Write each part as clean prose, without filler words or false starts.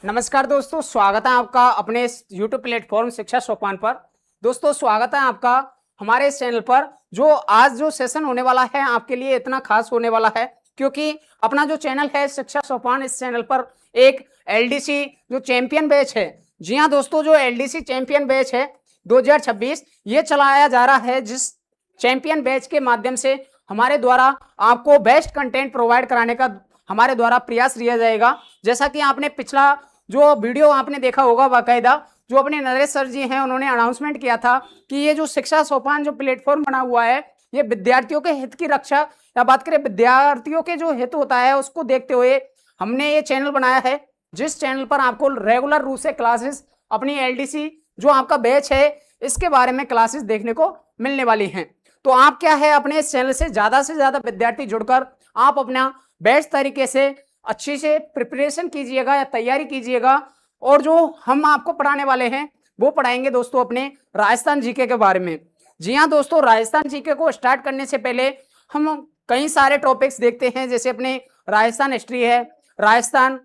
नमस्कार दोस्तों, स्वागत है आपका अपने इस YouTube प्लेटफॉर्म शिक्षा सोपान पर। दोस्तों स्वागत है आपका हमारे इस चैनल पर। जो आज जो सेशन होने वाला है आपके लिए इतना खास होने वाला है क्योंकि अपना जो चैनल है शिक्षा सोपान, इस चैनल पर एक LDC जो चैंपियन बैच है, जी हाँ दोस्तों, जो LDC चैंपियन बैच है 2026 ये चलाया जा रहा है, जिस चैंपियन बैच के माध्यम से हमारे द्वारा आपको बेस्ट कंटेंट प्रोवाइड कराने का हमारे द्वारा प्रयास किया जाएगा। जैसा कि आपने पिछला जो वीडियो आपने देखा होगा, बाकायदा जो अपने नरेश सर जी हैं उन्होंने अनाउंसमेंट किया था कि ये जो शिक्षा सोपान जो प्लेटफॉर्म बना हुआ है ये विद्यार्थियों के हित की रक्षा, या बात करें विद्यार्थियों के जो हित होता है उसको देखते हुए हमने ये चैनल बनाया है, जिस चैनल पर आपको रेगुलर रूप से क्लासेस अपनी LDC जो आपका बैच है इसके बारे में क्लासेस देखने को मिलने वाली हैं। तो आप क्या है अपने इस चैनल से ज्यादा विद्यार्थी जुड़कर आप अपना बेस्ट तरीके से अच्छी से प्रिपरेशन कीजिएगा या तैयारी कीजिएगा। और जो हम आपको पढ़ाने वाले हैं वो पढ़ाएंगे दोस्तों अपने राजस्थान जीके के बारे में। जी हाँ दोस्तों, राजस्थान जीके को स्टार्ट करने से पहले हम कई सारे टॉपिक्स देखते हैं, जैसे अपने राजस्थान हिस्ट्री है, राजस्थान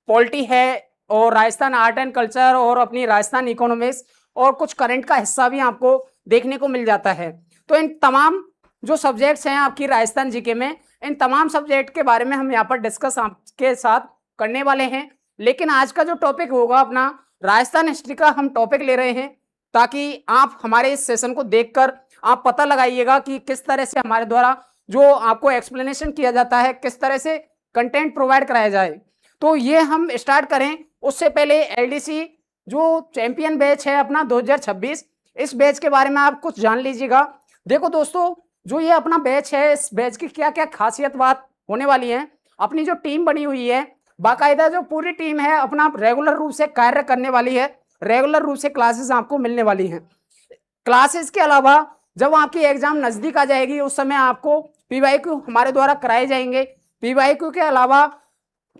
पॉलिटी है, और राजस्थान आर्ट एंड कल्चर, और अपनी राजस्थान इकोनॉमिक्स, और कुछ करंट का हिस्सा भी आपको देखने को मिल जाता है। तो इन तमाम जो सब्जेक्ट्स हैं आपकी राजस्थान जीके में, इन तमाम सब्जेक्ट के बारे में हम यहाँ पर डिस्कस आपके साथ करने वाले हैं। लेकिन आज का जो टॉपिक होगा अपना राजस्थान हिस्ट्री का हम टॉपिक ले रहे हैं, ताकि आप हमारे इस सेशन को देखकर आप पता लगाइएगा कि किस तरह से हमारे द्वारा जो आपको एक्सप्लेनेशन किया जाता है, किस तरह से कंटेंट प्रोवाइड कराया जाए। तो ये हम स्टार्ट करें उससे पहले LDC जो चैंपियन बैच है अपना 2026, इस बैच के बारे में आप कुछ जान लीजिएगा। देखो दोस्तों, जो ये अपना बैच है इस बैच की क्या क्या खासियत बात होने वाली है। अपनी जो टीम बनी हुई है, बाकायदा जो पूरी टीम है अपना रेगुलर रूप से कार्य करने वाली है, रेगुलर रूप से क्लासेस आपको मिलने वाली हैं। क्लासेस के अलावा जब आपकी एग्जाम नजदीक आ जाएगी उस समय आपको PYQ हमारे द्वारा कराए जाएंगे। PYQ के अलावा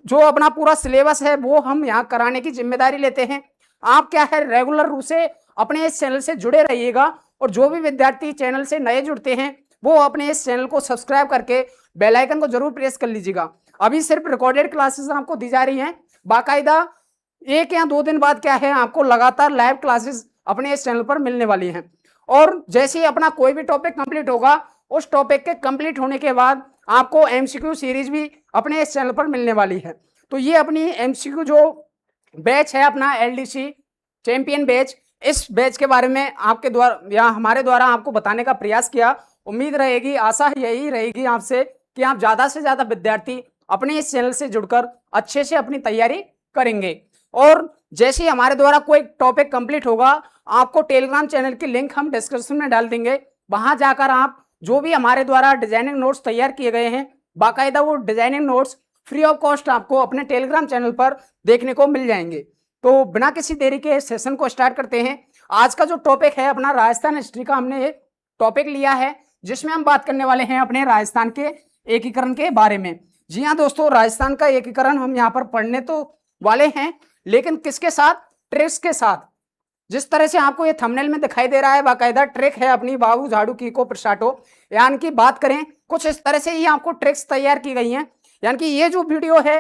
जो अपना पूरा सिलेबस है वो हम यहाँ कराने की जिम्मेदारी लेते हैं। आप क्या है रेगुलर रूप से अपने इस चैनल से जुड़े रहिएगा, और जो भी विद्यार्थी चैनल से नए जुड़ते हैं वो अपने इस चैनल को सब्सक्राइब करके बेल आइकन को जरूर प्रेस कर लीजिएगा। अभी सिर्फ रिकॉर्डेड क्लासेस आपको दी जा रही हैं, बाकायदा 1 या 2 दिन बाद क्या है आपको लगातार लाइव क्लासेस अपने इस चैनल पर मिलने वाली हैं। और जैसे ही अपना कोई भी टॉपिक कंप्लीट होगा, उस टॉपिक के कंप्लीट होने के बाद आपको MCQ सीरीज भी अपने इस चैनल पर मिलने वाली है। तो ये अपनी MCQ जो बैच है अपना LDC चैंपियन बैच, इस बैच के बारे में आपके द्वारा या हमारे द्वारा आपको बताने का प्रयास किया। उम्मीद रहेगी, आशा यही रहेगी आपसे कि आप ज्यादा से ज्यादा विद्यार्थी अपने इस चैनल से जुड़कर अच्छे से अपनी तैयारी करेंगे। और जैसे ही हमारे द्वारा कोई टॉपिक कंप्लीट होगा, आपको टेलीग्राम चैनल की लिंक हम डिस्क्रिप्शन में डाल देंगे। वहां जाकर आप जो भी हमारे द्वारा डिजाइनिंग नोट्स तैयार किए गए हैं, बाकायदा वो designing notes free of cost आपको अपने टेलीग्राम चैनल पर देखने को मिल जाएंगे। तो बिना किसी देरी के सेशन को स्टार्ट करते हैं। आज का जो टॉपिक है अपना राजस्थान हिस्ट्री का हमने एक टॉपिक लिया है, जिसमें हम बात करने वाले हैं अपने राजस्थान के एकीकरण के बारे में। जी हाँ दोस्तों, राजस्थान का एकीकरण हम यहाँ पर पढ़ने तो वाले हैं, लेकिन किसके साथ? ट्रिक्स के साथ। जिस तरह से आपको ये थंबनेल में दिखाई दे रहा है, बाकायदा ट्रिक है अपनी बाबू झाड़ू की को प्रसाटो, यानी कि बात करें कुछ इस तरह से ही आपको ट्रिक्स तैयार की गई हैं। यानी कि ये जो वीडियो है,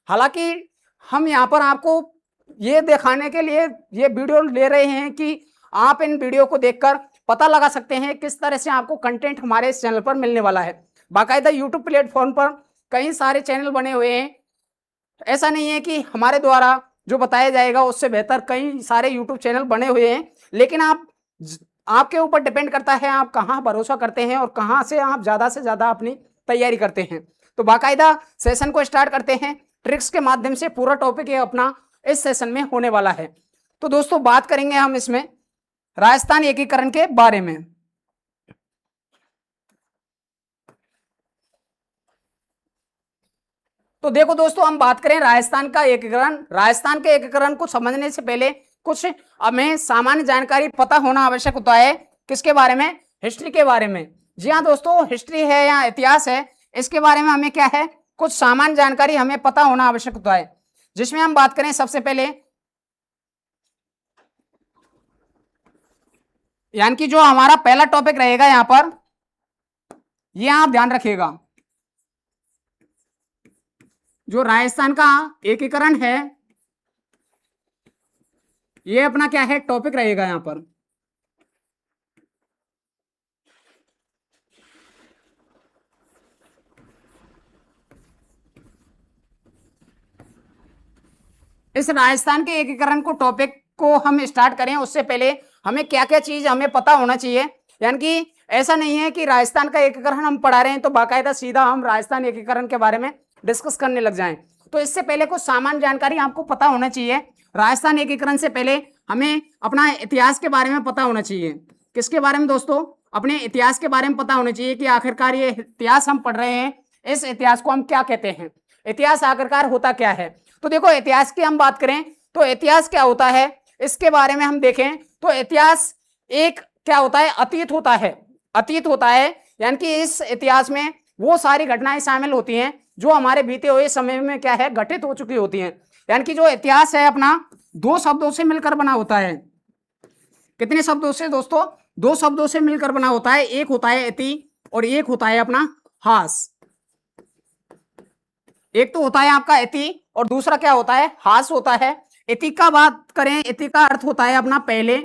हालांकि हम यहाँ पर आपको ये दिखाने के लिए ये वीडियो ले रहे हैं कि आप इन वीडियो को देखकर पता लगा सकते हैं किस तरह से आपको कंटेंट हमारे इस चैनल पर मिलने वाला है। बाकायदा YouTube प्लेटफॉर्म पर कई सारे चैनल बने हुए हैं, ऐसा नहीं है कि हमारे द्वारा जो बताया जाएगा उससे बेहतर कई सारे YouTube चैनल बने हुए हैं, लेकिन आपके ऊपर डिपेंड करता है आप कहाँ भरोसा करते हैं और कहाँ से आप ज़्यादा से ज़्यादा अपनी तैयारी करते हैं। तो बाकायदा सेशन को स्टार्ट करते हैं। ट्रिक्स के माध्यम से पूरा टॉपिक ये अपना इस सेशन में होने वाला है। तो दोस्तों बात करेंगे हम इसमें राजस्थान एकीकरण के बारे में। तो देखो दोस्तों, हम बात करें राजस्थान का एकीकरण। राजस्थान के एकीकरण को समझने से पहले कुछ हमें सामान्य जानकारी पता होना आवश्यक होता है। किसके बारे में? हिस्ट्री के बारे में। जी हाँ दोस्तों, हिस्ट्री है या इतिहास है, इसके बारे में हमें क्या है कुछ सामान्य जानकारी हमें पता होना आवश्यक होता है, जिसमें हम बात करें सबसे पहले, यानी कि जो हमारा पहला टॉपिक रहेगा यहां पर, ये आप ध्यान रखिएगा। जो राजस्थान का एकीकरण है, ये अपना क्या है टॉपिक रहेगा यहां पर। इस राजस्थान के एकीकरण को टॉपिक को हम स्टार्ट करें उससे पहले हमें क्या क्या चीज हमें पता होना चाहिए। यानी कि ऐसा नहीं है कि राजस्थान का एकीकरण हम पढ़ा रहे हैं तो बाकायदा सीधा हम राजस्थान एकीकरण के बारे में डिस्कस करने लग जाएं। तो इससे पहले कुछ सामान्य जानकारी आपको पता होना चाहिए। राजस्थान एकीकरण से पहले हमें अपना इतिहास के बारे में पता होना चाहिए। किसके बारे में दोस्तों? अपने इतिहास के बारे में पता होना चाहिए कि आखिरकार ये इतिहास हम पढ़ रहे हैं, इस इतिहास को हम क्या कहते हैं, इतिहास आखिरकार होता क्या है। तो देखो इतिहास की हम बात करें तो इतिहास क्या होता है, इसके बारे में हम देखें तो इतिहास एक क्या होता है, अतीत होता है। अतीत होता है यानी कि इस इतिहास में वो सारी घटनाएं शामिल होती हैं जो हमारे बीते हुए समय में क्या है घटित हो चुकी होती हैं। यानी कि जो इतिहास है अपना दो शब्दों से मिलकर बना होता है। कितने शब्दों से दोस्तों? दो शब्दों से मिलकर बना होता है। एक होता है इति और एक होता है अपना हास। एक तो होता है आपका इति और दूसरा क्या होता है, हास होता है। इति का बात करें, इति का अर्थ होता है अपना पहले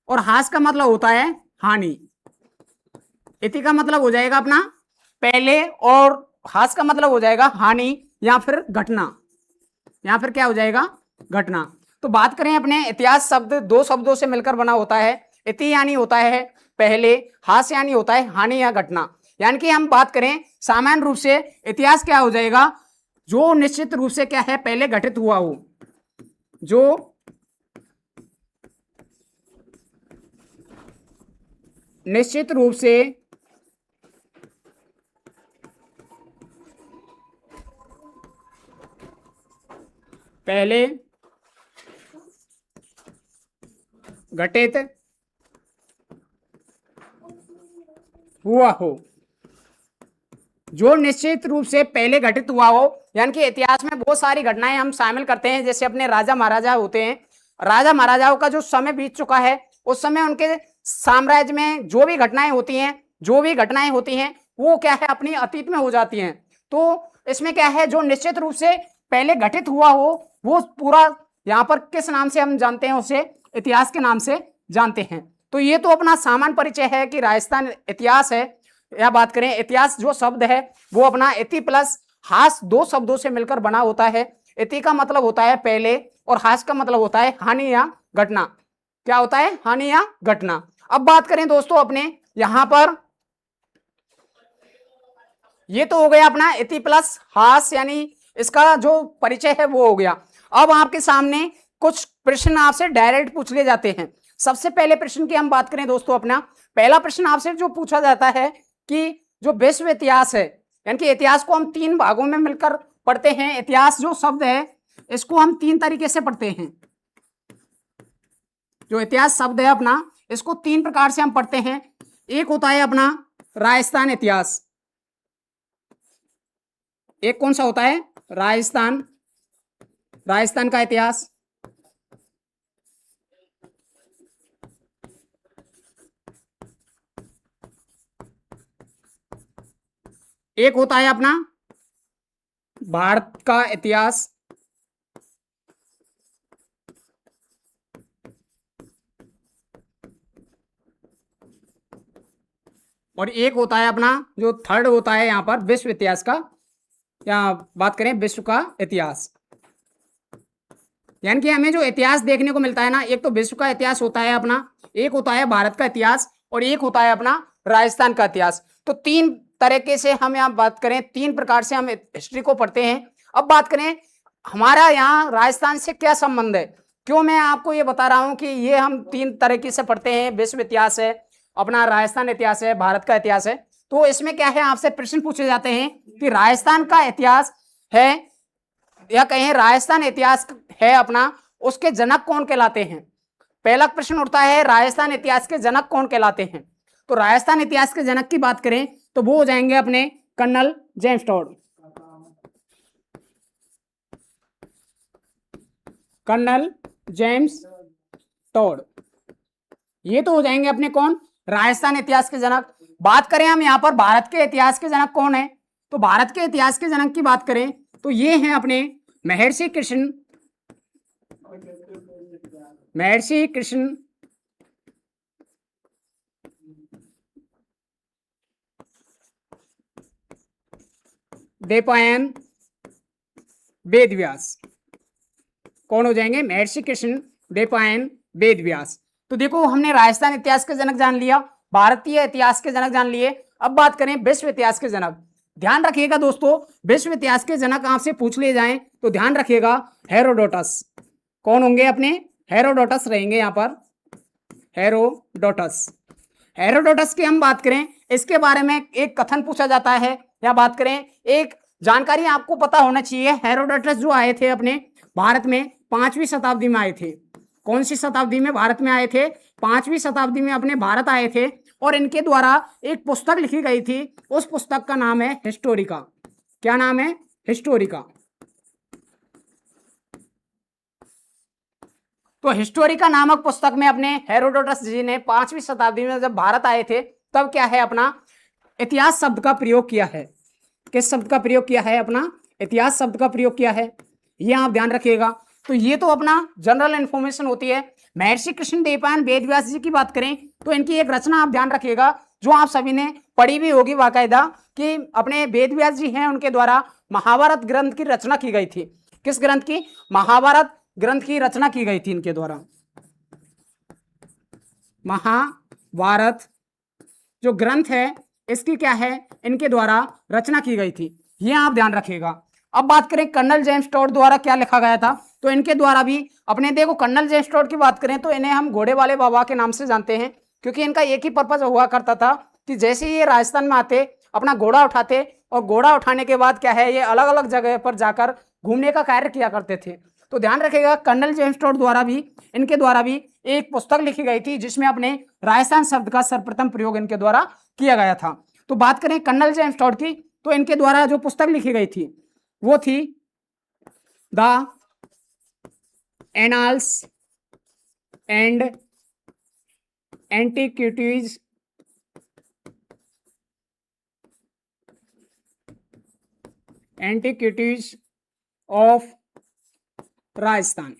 और हास का मतलब होता है हानि। इति का मतलब हो जाएगा अपना पहले और हास का मतलब हो जाएगा हानि या फिर घटना। यहां फिर क्या हो जाएगा, घटना। तो बात करें अपने इतिहास शब्द दो शब्दों से मिलकर बना होता है। इति यानी होता है पहले, हास यानी होता है हानि या घटना। यानी कि हम बात करें सामान्य रूप से इतिहास क्या हो जाएगा, जो निश्चित रूप से क्या है पहले घटित हुआ हो, जो निश्चित रूप से पहले घटित हुआ हो, जो निश्चित रूप से पहले घटित हुआ हो। यानी कि इतिहास में बहुत सारी घटनाएं हम शामिल करते हैं। जैसे अपने राजा महाराजा होते हैं, राजा महाराजाओं का जो समय बीत चुका है उस समय उनके साम्राज्य में जो भी घटनाएं होती हैं वो क्या है अपनी अतीत में हो जाती हैं। तो इसमें क्या है, जो निश्चित रूप से पहले घटित हुआ हो वो पूरा यहाँ पर किस नाम से हम जानते हैं, उसे इतिहास के नाम से जानते हैं। तो ये तो अपना सामान्य परिचय है कि राजस्थान इतिहास है। या बात करें इतिहास जो शब्द है वो अपना इति प्लस हास दो शब्दों से मिलकर बना होता है। इति का मतलब होता है पहले और हास का मतलब होता है हानि या घटना। क्या होता है, हानि या घटना। अब बात करें दोस्तों अपने यहां पर, ये तो हो गया अपना इति प्लस हास यानी इसका जो परिचय है वो हो गया। अब आपके सामने कुछ प्रश्न आपसे डायरेक्ट पूछ लिए जाते हैं। सबसे पहले प्रश्न की हम बात करें दोस्तों, अपना पहला प्रश्न आपसे जो पूछा जाता है कि जो विश्व इतिहास है, यानी कि इतिहास को हम तीन भागों में मिलकर पढ़ते हैं। इतिहास जो शब्द है इसको हम तीन तरीके से पढ़ते हैं। जो इतिहास शब्द है अपना इसको तीन प्रकार से हम पढ़ते हैं। एक होता है अपना राजस्थान इतिहास। एक कौन सा होता है, राजस्थान का इतिहास। एक होता है अपना भारत का इतिहास। और एक होता है अपना जो थर्ड होता है यहां पर विश्व इतिहास का, या बात करें विश्व का इतिहास। यानी कि हमें जो इतिहास देखने को मिलता है ना, एक तो विश्व का इतिहास होता है अपना, एक होता है भारत का इतिहास और एक होता है अपना राजस्थान का इतिहास। तो तीन तरीके से हम यहाँ बात करें, तीन प्रकार से हम हिस्ट्री को पढ़ते हैं। अब बात करें हमारा यहाँ राजस्थान से क्या संबंध है, क्यों मैं आपको ये बता रहा हूँ कि ये हम तीन तरीके से पढ़ते हैं। विश्व इतिहास है, अपना राजस्थान इतिहास है, भारत का इतिहास है। तो इसमें क्या है, आपसे प्रश्न पूछे जाते हैं कि राजस्थान का इतिहास है या कहें राजस्थान इतिहास है अपना, उसके जनक कौन कहलाते हैं। पहला प्रश्न उठता है राजस्थान इतिहास के जनक कौन कहलाते हैं। तो राजस्थान इतिहास के जनक की बात करें तो वो हो जाएंगे अपने colonel James Tod. Colonel James Tod, ये तो हो जाएंगे अपने कौन, राजस्थान इतिहास के जनक। बात करें हम यहाँ पर भारत के इतिहास के जनक कौन है, तो भारत के इतिहास के जनक की बात करें तो ये हैं अपने महर्षि कृष्ण द्वैपायन वेदव्यास। कौन हो जाएंगे? महर्षि कृष्ण द्वैपायन वेदव्यास। तो देखो हमने राजस्थान इतिहास के जनक जान लिया, भारतीय इतिहास के जनक जान लिए। अब बात करें विश्व इतिहास के जनक। ध्यान रखिएगा दोस्तों, विश्व इतिहास के जनक आपसे पूछ लिए जाएं तो ध्यान रखिएगा हेरोडोटस। कौन होंगे? अपने हेरोडोटस रहेंगे यहां पर, हेरोडोटस। हेरोडोटस की हम बात करें, इसके बारे में एक कथन पूछा जाता है या बात करें, एक जानकारी आपको पता होना चाहिए। हेरोडोटस जो आए थे अपने भारत में 5वीं शताब्दी में आए थे। कौन सी शताब्दी में भारत में आए थे? 5वीं शताब्दी में अपने भारत आए थे और इनके द्वारा एक पुस्तक लिखी गई थी। उस पुस्तक का नाम है हिस्टोरिका। क्या नाम है? हिस्टोरिका। तो हिस्टोरिका नामक पुस्तक में अपने हेरोडोटस जी ने 5वीं शताब्दी में जब भारत आए थे तब क्या है, अपना इतिहास शब्द का प्रयोग किया है। किस शब्द का प्रयोग किया है? अपना इतिहास शब्द का प्रयोग किया है। ये आप ध्यान रखिएगा। तो ये तो अपना जनरल इंफॉर्मेशन होती है। महर्षि कृष्ण द्वैपायन वेदव्यास जी की बात करें तो इनकी एक रचना आप ध्यान रखिएगा जो आप सभी ने पढ़ी भी होगी बाकायदा, कि अपने वेदव्यास जी हैं उनके द्वारा महाभारत ग्रंथ की रचना की गई थी। किस ग्रंथ की? महाभारत ग्रंथ की रचना की गई थी इनके द्वारा। महाभारत जो ग्रंथ है इसकी क्या है, इनके द्वारा रचना की गई थी। ये आप ध्यान रखिएगा। अब बात करें कर्नल जेम्स टोड द्वारा क्या लिखा गया था, तो इनके द्वारा भी अपने देखो, कर्नल जेम्स टोड की बात करें तो इन्हें हम घोड़े वाले बाबा के नाम से जानते हैं, क्योंकि इनका एक ही पर्पज हुआ करता था कि जैसे ये राजस्थान में आते अपना घोड़ा उठाते और घोड़ा उठाने के बाद क्या है, ये अलग अलग जगह पर जाकर घूमने का कार्य किया करते थे। तो ध्यान रखिएगा, कर्नल जेम्स टोड द्वारा भी, इनके द्वारा भी एक पुस्तक लिखी गई थी जिसमें अपने राजस्थान शब्द का सर्वप्रथम प्रयोग इनके द्वारा किया गया था। तो बात करें कर्नल जेम्स टोड की, तो इनके द्वारा जो पुस्तक लिखी गई थी वो थी the annals and antiquities of Rajasthan.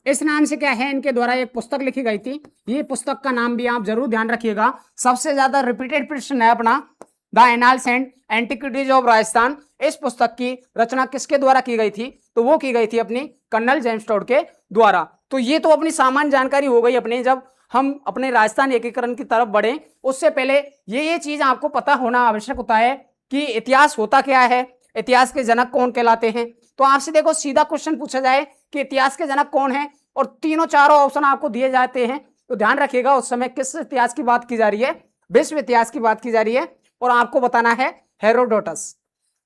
इस नाम से क्या है, इनके द्वारा एक पुस्तक लिखी गई थी। ये पुस्तक का नाम भी आप जरूर ध्यान रखिएगा, सबसे ज्यादा रिपीटेड प्रश्न है अपना, the annals and antiquities of Rajasthan. इस पुस्तक की रचना किसके द्वारा की गई थी, तो वो की गई थी अपनी कर्नल जेम्स टोड के द्वारा। तो ये तो अपनी सामान्य जानकारी हो गई अपने, जब हम अपने राजस्थान एकीकरण की तरफ बढ़े उससे पहले ये चीज आपको पता होना आवश्यक होता है कि इतिहास होता क्या है, इतिहास के जनक कौन कहलाते हैं। तो आपसे देखो सीधा क्वेश्चन पूछा जाए कि इतिहास के जनक कौन है और तीनों चारों ऑप्शन आपको दिए जाते हैं, तो ध्यान रखिएगा उस समय किस इतिहास की बात की जा रही है, विश्व इतिहास की बात की जा रही है। और आपको बताना है हेरोडोटस।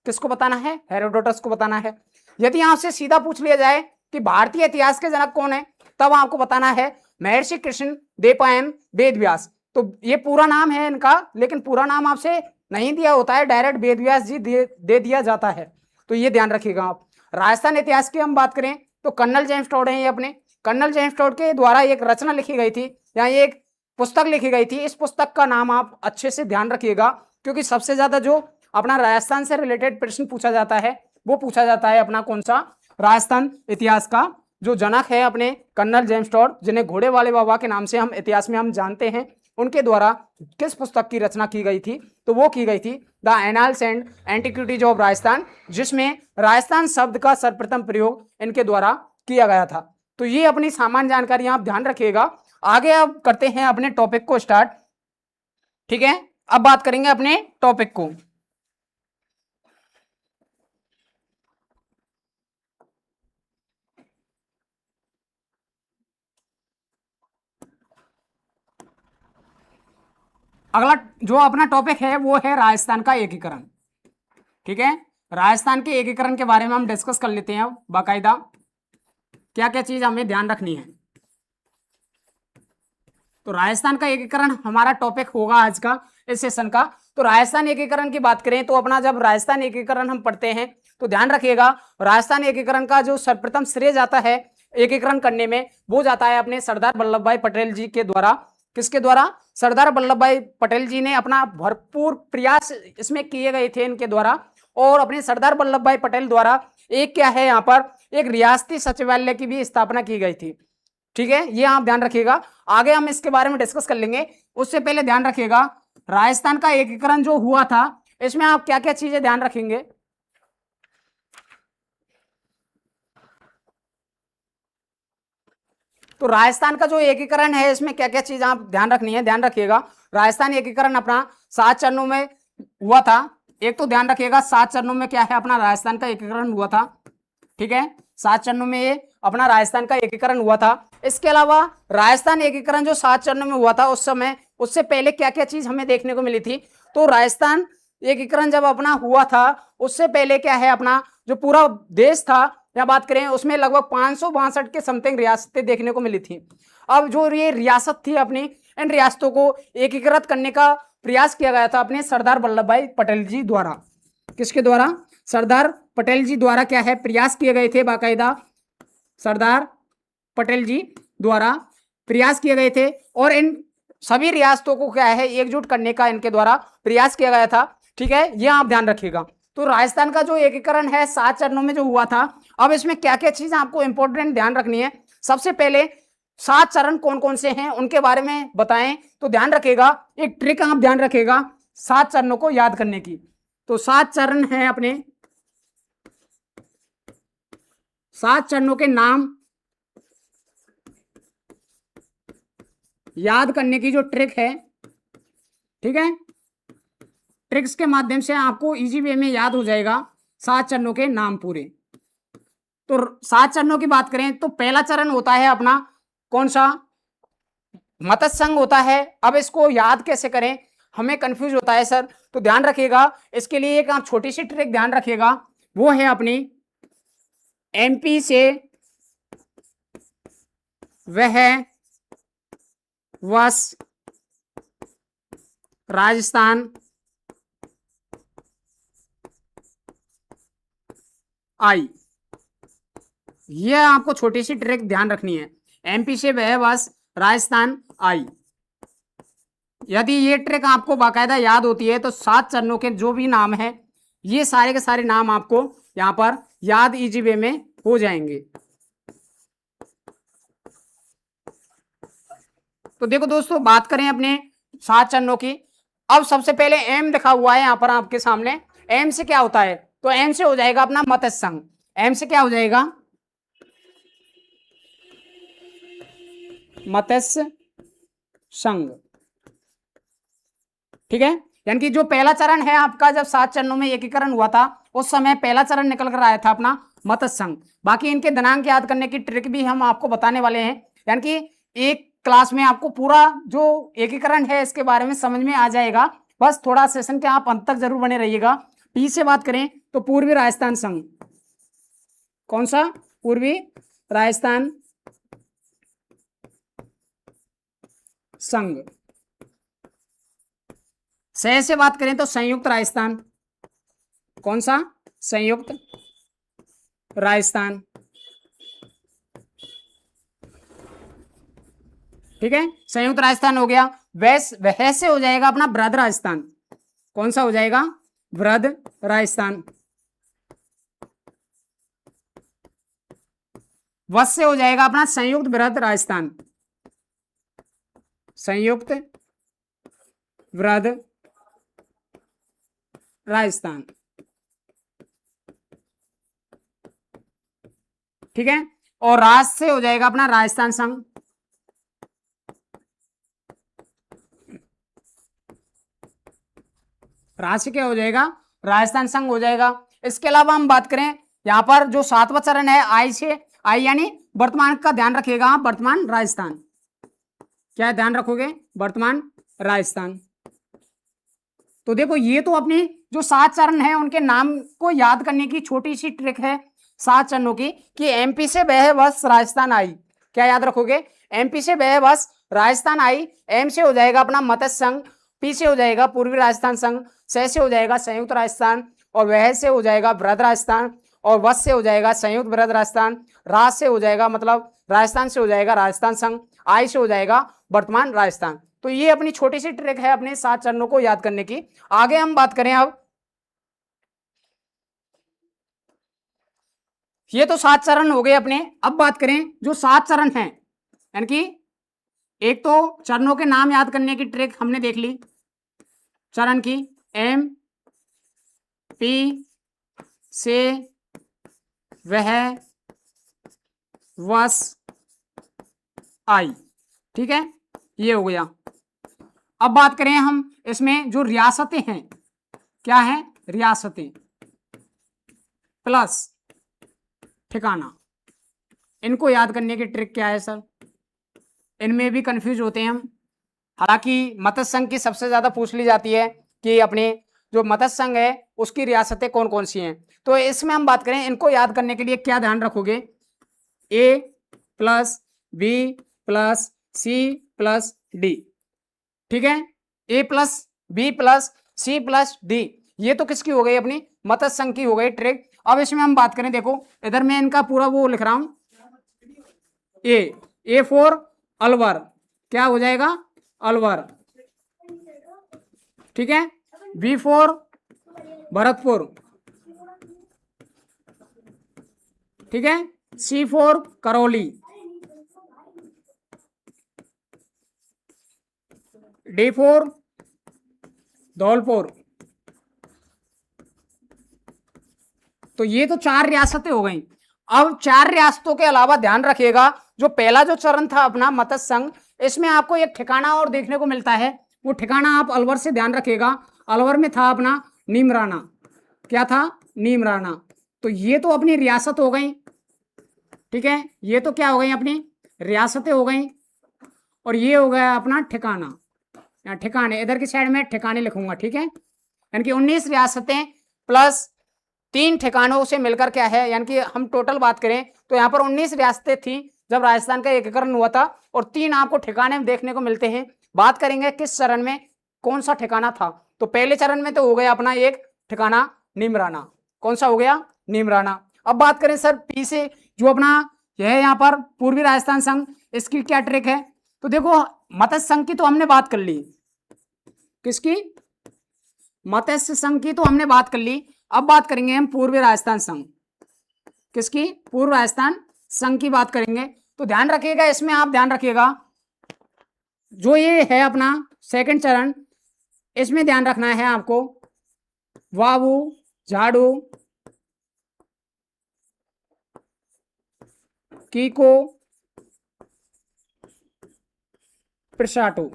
किसको बताना है? हेरोडोटस को बताना है। यदि आपसे सीधा पूछ लिया जाए कि भारतीय इतिहास के जनक कौन है, तब आपको बताना है महर्षि कृष्ण द्वैपायन वेदव्यास। तो ये पूरा नाम है इनका, लेकिन पूरा नाम आपसे नहीं दिया होता है, डायरेक्ट वेदव्यास जी दे दिया जाता है। तो ये ध्यान रखिएगा आप। राजस्थान इतिहास की हम बात करें तो कर्नल जेम्स टोड है, ये अपने कर्नल जेम्स टोड के द्वारा एक रचना लिखी गई थी या एक पुस्तक लिखी गई थी। इस पुस्तक का नाम आप अच्छे से ध्यान रखिएगा, क्योंकि सबसे ज्यादा जो अपना राजस्थान से रिलेटेड प्रश्न पूछा जाता है वो पूछा जाता है अपना कौन सा, राजस्थान इतिहास का जो जनक है अपने कर्नल जेम्स टोड, जिन्हें घोड़े वाले बाबा के नाम से हम इतिहास में हम जानते हैं, उनके द्वारा किस पुस्तक की रचना की गई थी, तो वो की गई थी the annals and antiquities of Rajasthan, जिसमें राजस्थान शब्द का सर्वप्रथम प्रयोग इनके द्वारा किया गया था। तो ये अपनी सामान्य जानकारी आप ध्यान रखिएगा। आगे अब करते हैं अपने टॉपिक को स्टार्ट, ठीक है। अब बात करेंगे अपने टॉपिक को। अगला जो अपना टॉपिक है वो है राजस्थान का एकीकरण, ठीक है। राजस्थान के एकीकरण के बारे में हम डिस्कस कर लेते हैं अब बाकायदा, क्या क्या चीज हमें ध्यान रखनी है। तो राजस्थान का एकीकरण हमारा टॉपिक होगा आज का इस सेशन का। तो राजस्थान एकीकरण की बात करें तो अपना जब राजस्थान एकीकरण हम पढ़ते हैं तो ध्यान रखिएगा, राजस्थान एकीकरण का जो सर्वप्रथम श्रेय जाता है एकीकरण करने में, वो जाता है अपने सरदार वल्लभ भाई पटेल जी के द्वारा। किसके द्वारा? सरदार वल्लभ भाई पटेल जी ने अपना भरपूर प्रयास इसमें किए गए थे इनके द्वारा, और अपने सरदार वल्लभ भाई पटेल द्वारा एक क्या है यहाँ पर एक रियासती सचिवालय की भी स्थापना की गई थी। ठीक है, ये आप ध्यान रखिएगा, आगे हम इसके बारे में डिस्कस कर लेंगे। उससे पहले ध्यान रखिएगा राजस्थान का एकीकरण जो हुआ था, इसमें आप क्या क्या चीजें ध्यान रखेंगे। तो राजस्थान का जो एकीकरण है इसमें क्या क्या चीज आप ध्यान रखनी है, ध्यान रखिएगा। राजस्थान एकीकरण अपना 7 चरणों में हुआ था। एक तो ध्यान रखिएगा 7 चरणों में क्या है अपना राजस्थान का एकीकरण हुआ था। ठीक है, 7 चरणों में ये अपना राजस्थान का एकीकरण हुआ था। इसके अलावा राजस्थान एकीकरण जो 7 चरणों में हुआ था उस समय, उससे पहले क्या क्या चीज हमें देखने को मिली थी। तो राजस्थान एकीकरण जब अपना हुआ था उससे पहले क्या है अपना जो पूरा देश था या बात करें उसमें लगभग 562 के समथिंग रियासतें देखने को मिली थी। अब जो ये रियासत थी अपनी, इन रियासतों को एकीकृत करने का प्रयास किया गया था अपने सरदार वल्लभ भाई पटेल जी द्वारा। किसके द्वारा? सरदार पटेल जी द्वारा क्या है प्रयास किए गए थे, बाकायदा सरदार पटेल जी द्वारा प्रयास किए गए थे, और इन सभी रियासतों को क्या है एकजुट करने का इनके द्वारा प्रयास किया गया था। ठीक है, ये आप ध्यान रखिएगा। तो राजस्थान का जो एकीकरण है 7 चरणों में जो हुआ था, अब इसमें क्या क्या चीजें आपको इंपॉर्टेंट ध्यान रखनी है। सबसे पहले 7 चरण कौन कौन से हैं उनके बारे में बताएं, तो ध्यान रखिएगा एक ट्रिक आप ध्यान रखिएगा 7 चरणों को याद करने की। तो 7 चरण हैं अपने, 7 चरणों के नाम याद करने की जो ट्रिक है, ठीक है, ट्रिक्स के माध्यम से आपको इजी वे में याद हो जाएगा 7 चरणों के नाम पूरे। तो 7 चरणों की बात करें तो पहला चरण होता है अपना कौन सा? मत्स्य संघ होता है। अब इसको याद कैसे करें, हमें कंफ्यूज होता है सर, तो ध्यान रखिएगा इसके लिए एक आप छोटी सी ट्रिक ध्यान रखिएगा, वो है अपनी एमपी से वह वश राजस्थान आई। यह आपको छोटी सी ट्रिक ध्यान रखनी है, एमपी से वह वश राजस्थान आई। यदि ये ट्रिक आपको बाकायदा याद होती है तो 7 चरणों के जो भी नाम है ये सारे के सारे नाम आपको यहां पर याद इजी वे में हो जाएंगे। तो देखो दोस्तों, बात करें अपने 7 चरणों की। अब सबसे पहले एम लिखा हुआ है यहां पर आपके सामने। एम से क्या होता है? तो एम से हो जाएगा अपना मत्स्य संघ। एम से क्या हो जाएगा? मत्स्य संघ। ठीक है, यानी कि जो पहला चरण है आपका, जब 7 चरणों में एकीकरण हुआ था उस समय पहला चरण निकल कर आया था अपना मत्स्य संघ। बाकी इनके दिनांक याद करने की ट्रिक भी हम आपको बताने वाले हैं, यानी कि एक क्लास में आपको पूरा जो एकीकरण है इसके बारे में समझ में आ जाएगा। बस थोड़ा सेशन के आप अंत तक जरूर बने रहिएगा। पी से बात करें तो पूर्वी राजस्थान संघ। कौन सा? पूर्वी राजस्थान संघ। से बात करें तो संयुक्त राजस्थान। कौन सा? संयुक्त राजस्थान। ठीक है, संयुक्त राजस्थान हो गया। वह से हो जाएगा अपना वृहद राजस्थान। कौन सा हो जाएगा? वृहद राजस्थान। वश से हो जाएगा अपना संयुक्त वृहद राजस्थान। संयुक्त वृहद राजस्थान। ठीक है, और राज से हो जाएगा अपना राजस्थान संघ। राज से क्या हो जाएगा? राजस्थान संघ हो जाएगा। इसके अलावा हम बात करें यहां पर जो 7वां चरण है आई से, आई यानी वर्तमान का ध्यान रखिएगा आप, वर्तमान राजस्थान। क्या ध्यान रखोगे? वर्तमान राजस्थान। तो देखो ये तो अपनी जो 7 चरण है उनके नाम को याद करने की छोटी सी ट्रिक है 7 चरणों की, कि एमपी से वह वश राजस्थान आई। क्या याद रखोगे? एमपी से वह वश राजस्थान आई। एम से हो जाएगा अपना मत्स्य संघ, पी से हो जाएगा पूर्वी राजस्थान संघ, से हो जाएगा संयुक्त राजस्थान, और वह से हो जाएगा वृहद राजस्थान, और वश से हो जाएगा संयुक्त वृहद राजस्थान, राज से हो जाएगा मतलब राजस्थान से हो जाएगा राजस्थान संघ, आई से हो जाएगा वर्तमान राजस्थान। तो ये अपनी छोटी सी ट्रिक है अपने 7 चरणों को याद करने की। आगे हम बात करें अब, ये तो 7 चरण हो गए अपने। अब बात करें जो 7 चरण हैं, यानी कि एक तो चरणों के नाम याद करने की ट्रिक हमने देख ली, चरण की एम पी से वह वस आई, ठीक है, ये हो गया। अब बात करें हम इसमें जो रियासतें हैं, क्या है, रियासतें प्लस ठिकाना, इनको याद करने की ट्रिक क्या है सर? इनमें भी कंफ्यूज होते हैं हम। हालांकि मत्स्य संघ की सबसे ज्यादा पूछ ली जाती है कि अपने जो मत्स्य संघ है उसकी रियासतें कौन कौन सी हैं। तो इसमें हम बात करें, इनको याद करने के लिए क्या ध्यान रखोगे, A plus B plus C plus D, ठीक है, A plus B plus C plus D, ये तो किसकी हो गई, अपनी मत्स्य संघ की हो गई ट्रिक। अब इसमें हम बात करें, देखो इधर मैं इनका पूरा वो लिख रहा हूं, ए फॉर अलवर, क्या हो जाएगा, अलवर, ठीक है, बी फॉर भरतपुर, ठीक है, C for Karauli, D for Dholpur. तो ये तो 4 रियासतें हो गई। अब 4 रियासतों के अलावा ध्यान रखिएगा, जो पहला जो चरण था अपना मत्स्य संघ, इसमें आपको एक ठिकाना और देखने को मिलता है। वो ठिकाना आप अलवर से ध्यान रखिएगा, अलवर में था अपना नीमराना, क्या था, नीमराना। तो ये तो अपनी रियासत हो गई, ठीक है, ये तो क्या हो गई, अपनी रियासतें हो गई। और ये हो गया अपना ठिकाना, या ठिकाने, इधर की साइड में ठिकाने लिखूंगा, ठीक है, यानी कि 19 रियासतें प्लस 3 ठिकानों से मिलकर क्या है, यानी कि हम टोटल बात करें तो यहाँ पर 19 रियासतें थी जब राजस्थान का एकीकरण हुआ था, और 3 आपको ठिकाने देखने को मिलते हैं। बात करेंगे किस चरण में कौन सा ठिकाना था, तो पहले चरण में तो हो गया अपना एक ठिकाना नीमराना, कौन सा हो गया, नीमराना। अब बात करें सर पी से, जो अपना यह है यहाँ पर पूर्वी राजस्थान संघ, इसकी क्या ट्रिक है, तो देखो मत्स्य संघ की तो हमने बात कर ली, किसकी, मत्स्य संघ की तो हमने बात कर ली। अब बात करेंगे हम पूर्वी राजस्थान संघ, किसकी, पूर्व राजस्थान संघ की बात करेंगे। तो ध्यान रखिएगा, इसमें आप ध्यान रखिएगा जो ये है अपना सेकंड चरण, इसमें ध्यान रखना है आपको, वावू झाड़ू कीको प्रशाटो,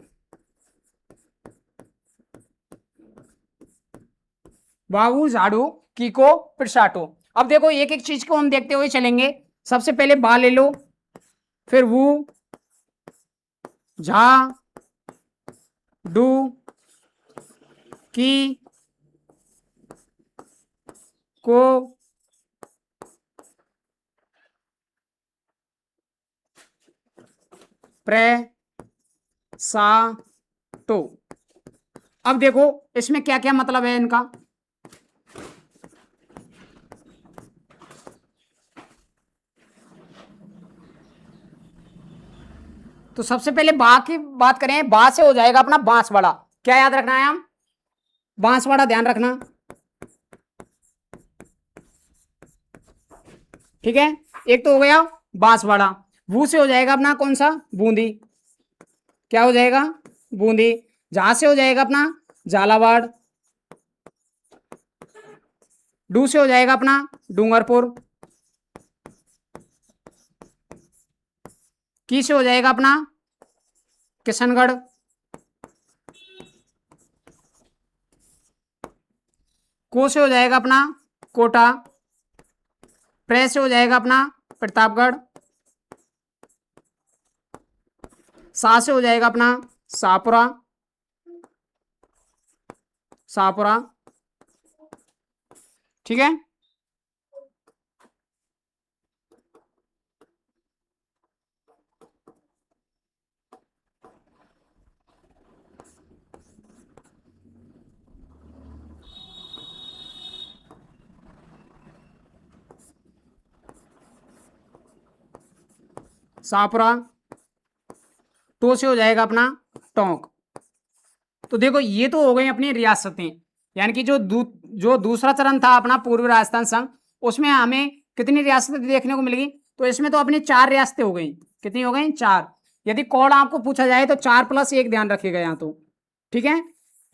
वावू झाड़ू कीको प्रशाटो। अब देखो एक एक चीज को हम देखते हुए चलेंगे। सबसे पहले बा ले लो, फिर वू, झा, डू, की, को, प्रे, सा, टो। अब देखो इसमें क्या क्या मतलब है इनका, तो सबसे पहले बा की बात करें, बा से हो जाएगा अपना बांसवाड़ा, क्या याद रखना है हम, बांसवाड़ा ध्यान रखना, ठीक है, एक तो हो गया बांसवाड़ा। वू से हो जाएगा अपना कौन सा, बूंदी, क्या हो जाएगा, बूंदी। जहां से हो जाएगा अपना झालावाड़, डू से हो जाएगा अपना डूंगरपुर, की से हो जाएगा अपना किशनगढ़, को से हो जाएगा अपना कोटा, प्रे से हो जाएगा अपना प्रतापगढ़, सा से हो जाएगा अपना शाहपुरा, शाहपुरा, ठीक है। शाहपुरा, टो से हो जाएगा अपना टोंक, तो देखो ये तो हो गई अपनी रियासतें, यानी कि जो दूसरा चरण था अपना पूर्वी राजस्थान संघ, उसमें हमें कितनी रियासतें देखने को मिलेगी, तो इसमें तो अपनी 4 रियासतें हो गई। कितनी हो गई? 4। यदि कोड आपको पूछा जाए तो 4+1 ध्यान रखिएगा यहाँ तो, ठीक है।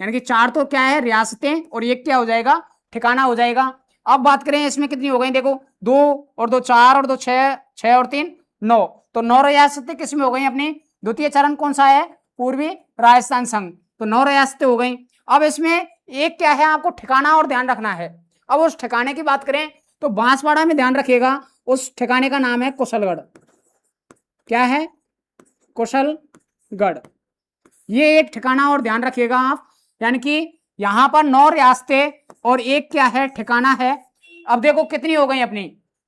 यानी कि 4 तो क्या है? रियासतें, और 1 क्या हो जाएगा? ठिकाना हो जाएगा। अब बात करें इसमें कितनी हो गई, देखो 2 और 2 4 और 2 6, 6 और 3 9, तो 9 रियासतें किसमें हो गई अपनी? द्वितीय चरण कौन सा है? पूर्वी राजस्थान संघ, तो 9 रियासतें हो गई। अब इसमें एक क्या है, आपको ठिकाना और ध्यान रखना है। अब उस ठिकाने की बात करें तो बांसवाड़ा में ध्यान रखिएगा, उस ठिकाने का नाम है कुशलगढ़। क्या है? कुशलगढ़। ये एक ठिकाना और ध्यान रखिएगा आप, यानी कि यहां पर 9 रियासतें और एक क्या है? ठिकाना है। अब देखो कितनी हो गई अपनी,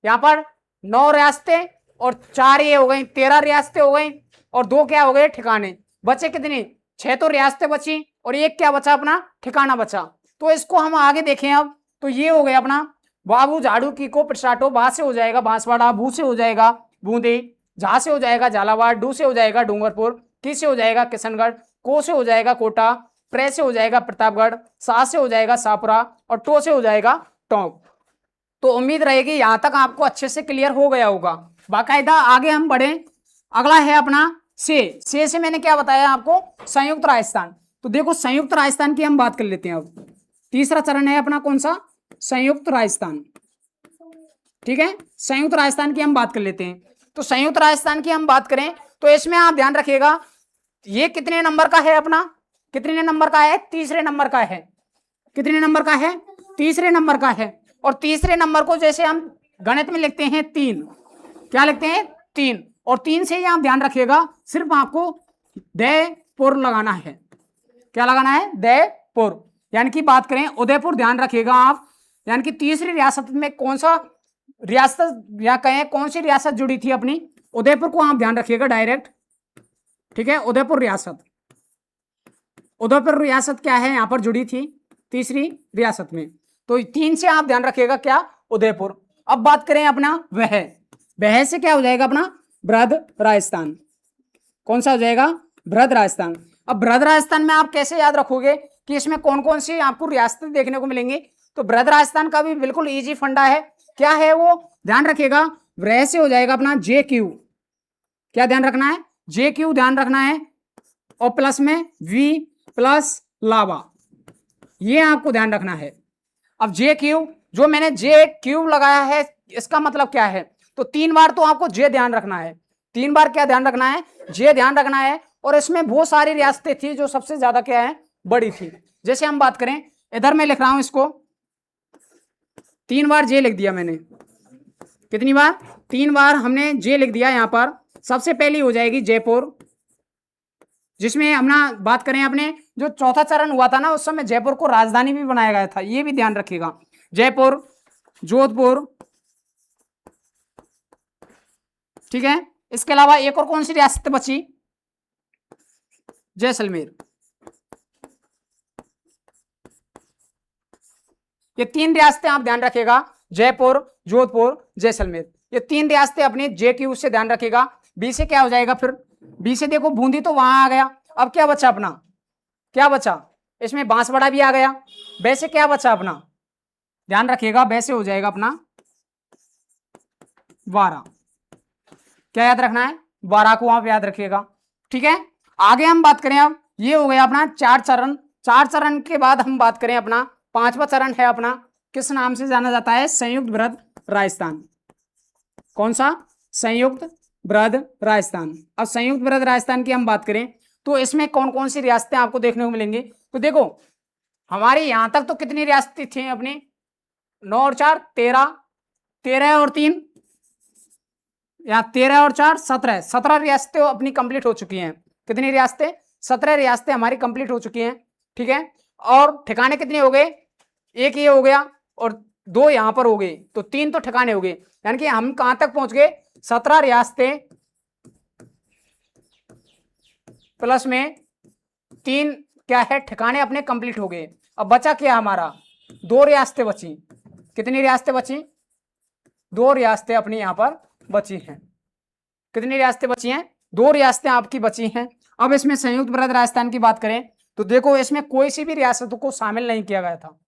यहां पर 9 रियासतें और 4 ये हो गई, 13 रियासतें हो गई, और 2 क्या हो गए? ठिकाने। बचे कितनी? 6 तो रियासतें बची और एक क्या बचा? अपना ठिकाना बचा। तो इसको हम आगे देखें अब, तो ये हो गया अपना बाबू झाड़ू की को पिटाटो, बा से हो जाएगा बांसवाड़ा, बू से हो जाएगा बूंदी, झा से हो जाएगा झालावाड़, डू से हो जाएगा डूंगरपुर, की से हो जाएगा किशनगढ़, को से हो जाएगा कोटा, प्रे से हो जाएगा प्रतापगढ़, सा से हो जाएगा शाहपुरा, और टो से हो जाएगा टोंक। तो उम्मीद रहेगी यहां तक आपको अच्छे से क्लियर हो गया होगा। बाकायदा आगे हम बढ़े, अगला है अपना से मैंने क्या बताया आपको? संयुक्त राजस्थान। तो देखो संयुक्त राजस्थान की हम बात कर लेते हैं। अब तीसरा चरण है अपना कौन सा? संयुक्त राजस्थान, ठीक है। संयुक्त राजस्थान की हम बात कर लेते हैं। तो संयुक्त राजस्थान की हम बात करें तो इसमें आप ध्यान रखिएगा, ये कितने नंबर का है अपना? कितने नंबर का है? तीसरे नंबर का है। कितने नंबर का है? तीसरे नंबर का है। और तीसरे नंबर को जैसे हम गणित में लिखते हैं 3, क्या लिखते हैं? 3, और 3 से ही आप ध्यान रखिएगा, सिर्फ आपको दयपुर लगाना है। क्या लगाना है? दयपुर। यानी कि बात करें उदयपुर, ध्यान रखिएगा आप, यानी कि तीसरी रियासत में कौन सा रियासत, या कहें कौन सी रियासत जुड़ी थी अपनी? उदयपुर को आप ध्यान रखिएगा डायरेक्ट, ठीक है। उदयपुर रियासत, उदयपुर रियासत क्या है? यहां पर जुड़ी थी तीसरी रियासत में। तो 3 से आप ध्यान रखिएगा क्या? उदयपुर। अब बात करें अपना वह से क्या हो जाएगा अपना? बृहद राजस्थान। कौन सा हो जाएगा? बृहद राजस्थान। अब बृहद राजस्थान में आप कैसे याद रखोगे कि इसमें कौन कौन सी आपको रियासतें देखने को मिलेंगी? तो बृहद राजस्थान का भी बिल्कुल इजी फंडा है। क्या है वो? ध्यान रखिएगा, वह से हो जाएगा अपना JQ। क्या ध्यान रखना है? JQ ध्यान रखना है, और प्लस में V प्लस लावा, ये आपको ध्यान रखना है। अब JQ, जो मैंने JQ लगाया है, इसका मतलब क्या है? तो 3 बार तो आपको J ध्यान रखना है। 3 बार क्या ध्यान रखना है? J ध्यान रखना है। और इसमें बहुत सारी रियासतें थी जो सबसे ज्यादा क्या है? बड़ी थी। जैसे हम बात करें, इधर मैं लिख रहा हूं इसको, 3 बार J लिख दिया मैंने। कितनी बार? 3 बार हमने J लिख दिया। यहां पर सबसे पहली हो जाएगी जयपुर, जिसमें हम ना बात करें अपने जो चौथा चरण हुआ था ना, उस समय जयपुर को राजधानी भी बनाया गया था, ये भी ध्यान रखिएगा। जयपुर, जोधपुर, ठीक है। इसके अलावा एक और कौन सी रियासत बची? जैसलमेर। ये 3 रियासतें आप ध्यान रखिएगा, जयपुर, जोधपुर, जैसलमेर। ये 3 रियासतें अपने JQ से ध्यान रखिएगा। B से क्या हो जाएगा फिर? B से देखो बूंदी तो वहां आ गया। अब क्या बचा अपना? क्या बचा? इसमें बांसवाड़ा भी आ गया। वैसे क्या बचा अपना? ध्यान रखिएगा, वैसे हो जाएगा अपना 12। क्या याद रखना है? 12 को आप याद रखिएगा, ठीक है। आगे हम बात करें, अब ये हो गया अपना 4 चरण। 4 चरण के बाद हम बात करें अपना 5वां चरण है अपना, किस नाम से जाना जाता है? संयुक्त बृहद राजस्थान। कौन सा? संयुक्त बृहद राजस्थान। अब संयुक्त बृहद राजस्थान की हम बात करें तो इसमें कौन कौन सी रियासतें आपको देखने को मिलेंगी? तो देखो हमारे यहां तक तो कितनी रियासतें थी अपनी? 9 और 4 13, 13 और 3 या 13 और 4 17, 17 रियासतें अपनी कंप्लीट हो चुकी हैं। कितनी रियासतें? 17 रियासतें हमारी कंप्लीट हो चुकी हैं, ठीक है। और ठिकाने कितने हो गए? एक ये हो गया और 2 यहां पर हो गए, तो 3 तो ठिकाने हो गए। यानी कि हम कहां तक पहुंच गए? 17 रियासतें प्लस में 3 क्या है? ठिकाने अपने कंप्लीट हो गए। अब बचा क्या हमारा? 2 रियासतें बची। कितनी रियासतें बची? 2 रियासतें अपनी यहां पर बची हैं। कितनी रियासतें बची हैं? 2 रियासतें आपकी बची हैं। अब इसमें संयुक्त बृहद राजस्थान की बात करें तो देखो इसमें कोई सी भी रियासतों को शामिल नहीं किया गया था।